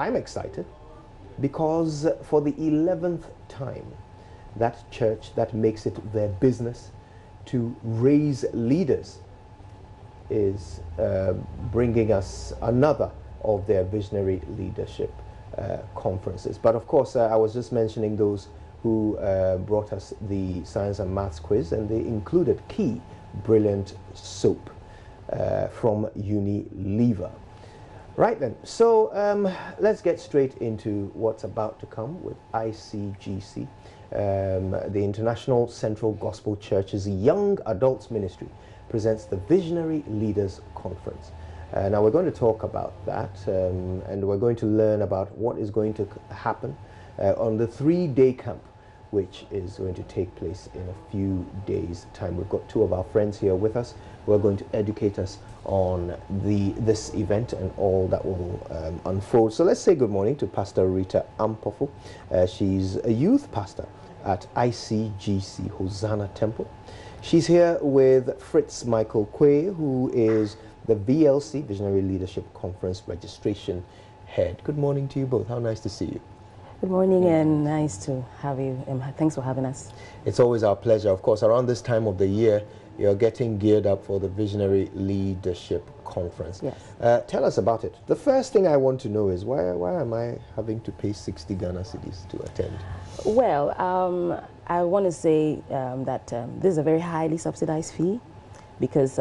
I'm excited because for the 11th time, that church that makes it their business to raise leaders is bringing us another of their visionary leadership conferences. But of course, I was just mentioning those who brought us the science and maths quiz, and they included Key Brilliant Soap from Unilever. Right then, so let's get straight into what's about to come with ICGC. The International Central Gospel Church's Young Adults Ministry presents the Visionary Leaders Conference. Now we're going to talk about that, and we're going to learn about what is going to happen on the 3-day camp, which is going to take place in a few days' time. We've got 2 of our friends here with us who are going to educate us on this event and all that will unfold. So let's say good morning to Pastor Rita Ampofo. She's a youth pastor at ICGC Hosanna Temple. She's here with Fritz Michael Quay, who is the VLC, Visionary Leadership Conference registration head. Good morning to you both. How nice to see you. Good morning, and nice to have you, and thanks for having us. It's always our pleasure. Of course, around this time of the year, you're getting geared up for the Visionary Leadership Conference. Yes. Tell us about it. The first thing I want to know is why am I having to pay 60 Ghana cedis to attend? Well, I want to say that this is a very highly subsidized fee because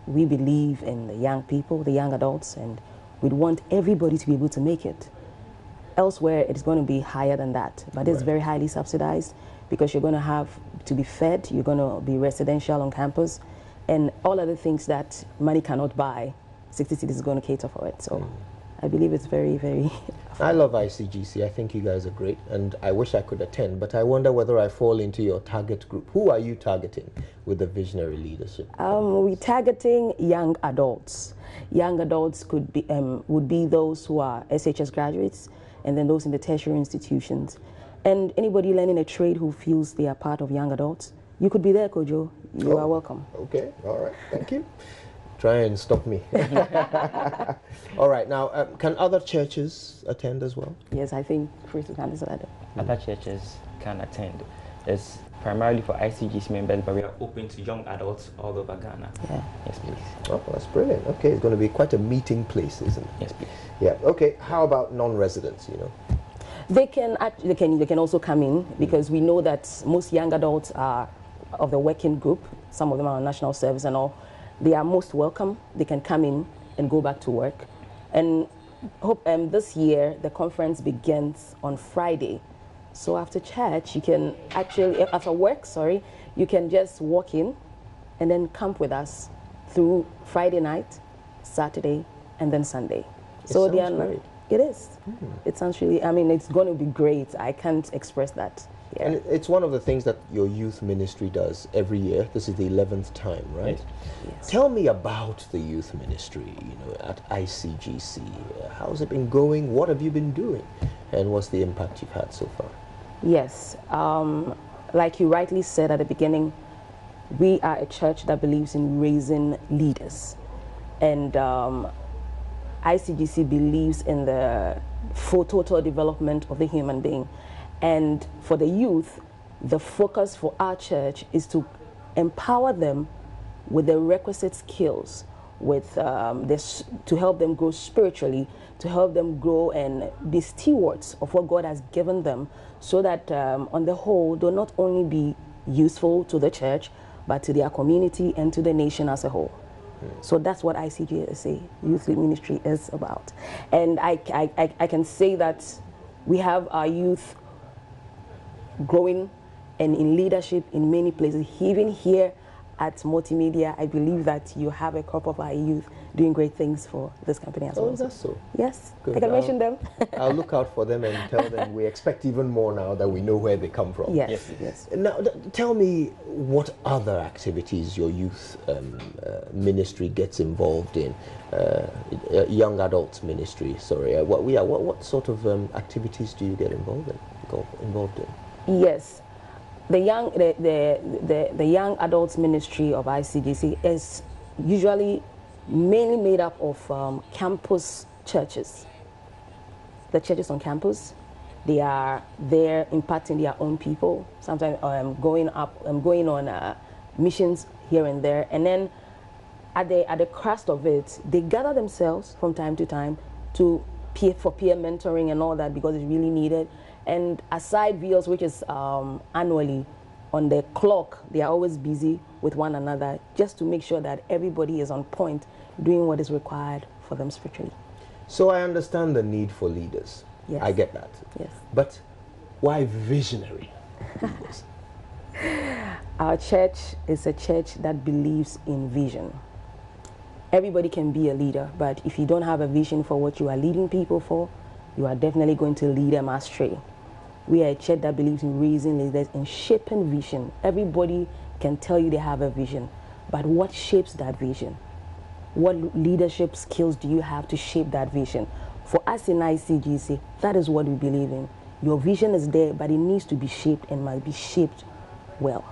we believe in the young people, the young adults, and we'd want everybody to be able to make it. Elsewhere, it's going to be higher than that, but it's very highly subsidized because you're going to have to be fed, you're going to be residential on campus, and all other things that money cannot buy, 60 cities is going to cater for it. So I believe it's very, very... I love ICGC. I think you guys are great, and I wish I could attend, but I wonder whether I fall into your target group. Who are you targeting with the Visionary Leadership? We're targeting young adults. Young adults could be, would be those who are SHS graduates, and then those in the tertiary institutions. And anybody learning a trade who feels they are part of young adults, you could be there, Kojo. You are welcome. Okay, all right, thank you. Try and stop me. All right, now, can other churches attend as well? Yes, I think Chris can answer that. Other churches can attend. It's primarily for ICGC members, but we are open to young adults all over Ghana. Yeah. Yes, please. Oh, that's brilliant. Okay, it's going to be quite a meeting place, isn't it? Yes, please. Yeah, okay. How about non-residents, you know? They can also come in because we know that most young adults are of the working group. Some of them are on national service and all. They are most welcome. They can come in and go back to work. And hope this year the conference begins on Friday. So after church, you can actually, after work, sorry, you can just walk in and then camp with us through Friday night, Saturday, and then Sunday. So it sounds great. It is. It sounds really, I mean, it's going to be great. I can't express that. Yeah. And it's one of the things that your youth ministry does every year. This is the 11th time, right? Yes. Tell me about the youth ministry, you know, at ICGC. How's it been going? What have you been doing? And what's the impact you've had so far? Yes. Like you rightly said at the beginning, we are a church that believes in raising leaders. And ICGC believes in the full total development of the human being. And for the youth, the focus for our church is to empower them with the requisite skills, with to help them grow spiritually, to help them grow and be stewards of what God has given them, so that on the whole, they'll not only be useful to the church, but to their community and to the nation as a whole. So that's what ICGC Youth Ministry is about. And I can say that we have our youth growing and in leadership in many places. Even here at Multimedia, I believe that you have a crop of our youth doing great things for this company as well. Oh, is that so? Yes, Good. I can mention them. I'll look out for them and tell them we expect even more now that we know where they come from. Yes, yes. Now, tell me what other activities your youth ministry gets involved in. Young adults ministry, sorry. What sort of activities do you get involved in? Yes, the young adults ministry of ICGC is usually mainly made up of campus churches. the churches on campus. They are there impacting their own people. Sometimes going on missions here and there. And then at the crust of it, they gather themselves from time to time to peer mentoring and all that, because it's really needed. And aside VLs, which is annually, on the clock, they are always busy with one another just to make sure that everybody is on point doing what is required for them spiritually. So I understand the need for leaders. Yes. I get that. Yes. But why visionary leaders? Our church is a church that believes in vision. Everybody can be a leader, but if you don't have a vision for what you are leading people for, you are definitely going to lead them astray. We are a church that believes in raising leaders and shaping vision. Everybody can tell you they have a vision, but what shapes that vision? What leadership skills do you have to shape that vision? For us in ICGC, that is what we believe in. Your vision is there, but it needs to be shaped and must be shaped well.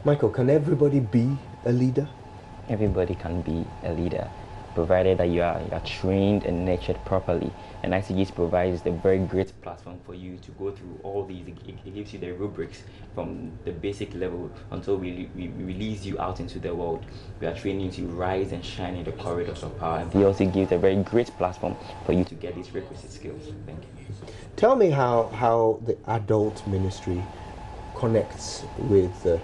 Michael, can everybody be a leader? Everybody can be a leader, provided that you are trained and nurtured properly. And ICGC provides the very great platform for you to go through all these. It gives you the rubrics from the basic level until we release you out into the world. We are training you to rise and shine in the corridors of power. And we also give a very great platform for you to get these requisite skills. Thank you. Tell me how the adult ministry connects with the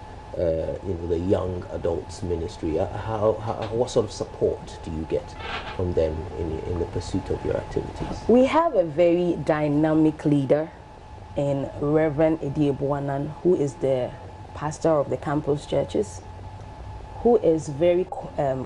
young adults ministry. What sort of support do you get from them in the pursuit of your activities? We have a very dynamic leader in Reverend Eddie Ebuanan, who is the pastor of the campus churches, who is very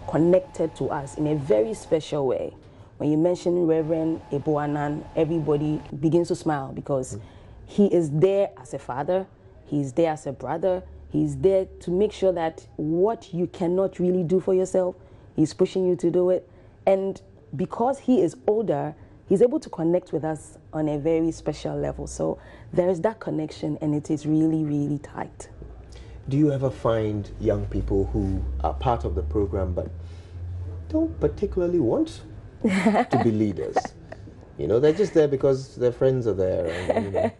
connected to us in a very special way. When you mention Reverend Ebuanan, everybody begins to smile, because he is there as a father, he is there as a brother. He's there to make sure that what you cannot really do for yourself, he's pushing you to do it. And because he is older, he's able to connect with us on a very special level. So there's that connection, and it is really, really tight. Do you ever find young people who are part of the program but don't particularly want to be leaders? You know, they're just there because their friends are there, and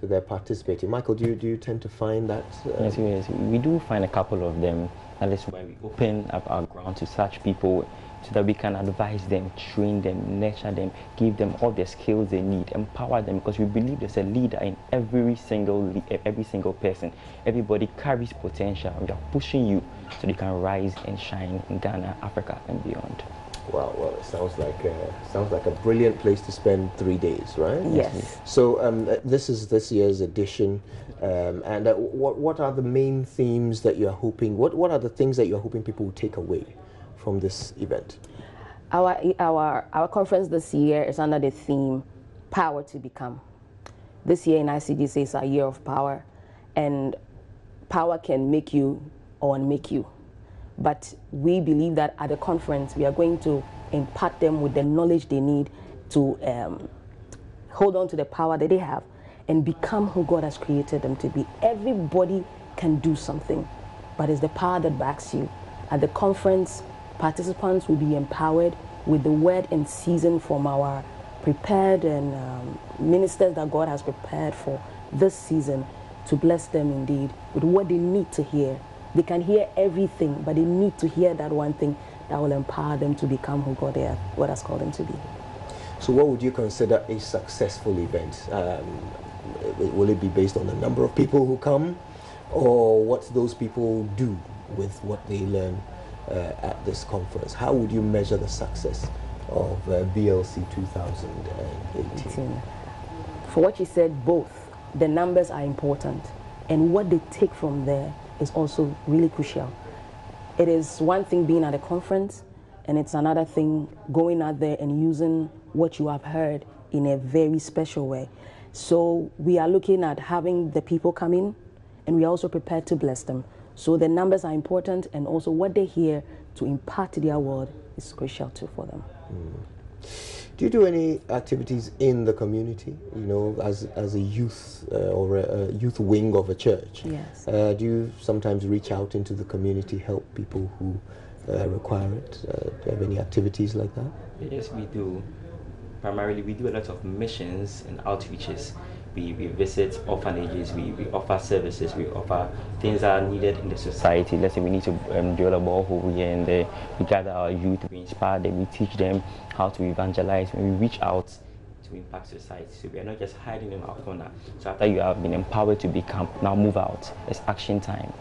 so they're participating. Michael, do you tend to find that? Yes, we do find a couple of them. That is why we open up our ground to such people, so that we can advise them, train them, nurture them, give them all the skills they need, empower them, because we believe there's a leader in every single person. Everybody carries potential. We are pushing you so you can rise and shine in Ghana, Africa, and beyond. Wow, well, it sounds like a brilliant place to spend 3 days, right? Yes. So this is this year's edition, and what are the main themes that you are hoping? What are the things that you are hoping people will take away from this event? Our conference this year is under the theme "Power to Become." This year in ICGC is our year of power, and power can make you or unmake you. But we believe that at the conference, we are going to impart them with the knowledge they need to hold on to the power that they have and become who God has created them to be. Everybody can do something, but it's the power that backs you. At the conference, participants will be empowered with the word and season from our prepared and ministers that God has prepared for this season to bless them indeed with what they need to hear. They can hear everything, but they need to hear that one thing that will empower them to become who God has called them to be. So what would you consider a successful event? Will it be based on the number of people who come, or what those people do with what they learn at this conference? How would you measure the success of BLC 2018? For what you said, both. The numbers are important, and what they take from there is also really crucial. It is one thing being at a conference, and it's another thing going out there and using what you have heard in a very special way. So we are looking at having the people come in, and we are also prepared to bless them. So the numbers are important, and also what they hear to impart to their world is crucial too for them. Do you do any activities in the community, you know, as a youth or a youth wing of a church? Yes. Do you sometimes reach out into the community, help people who require it? Do you have any activities like that? Yes, we do. primarily we do a lot of missions and outreaches. We visit orphanages, we offer services, we offer things that are needed in the society. Let's say we need to drill a borehole here and there. We gather our youth, we inspire them, we teach them how to evangelize. When we reach out to impact society, so we are not just hiding in our corner. So after you have been empowered to become, now move out. It's action time.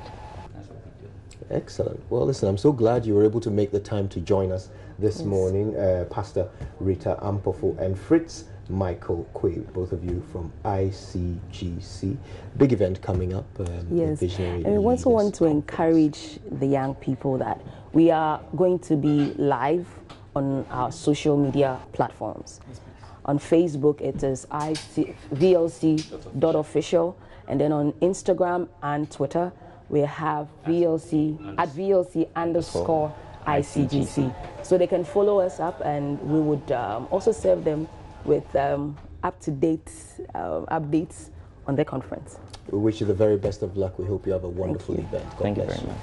That's what we do. Excellent. Well, listen, I'm so glad you were able to make the time to join us this morning, Pastor Rita Ampofo and Fritz Michael Quay, both of you from ICGC. Big event coming up. Yes, and we also want to encourage the young people that we are going to be live on our social media platforms. On Facebook, it is VLC.official, and then on Instagram and Twitter, we have VLC at VLC_ICGC. So they can follow us up, and we would also serve them with up-to-date updates on the conference. We wish you the very best of luck. We hope you have a wonderful event. God Thank you bless very much.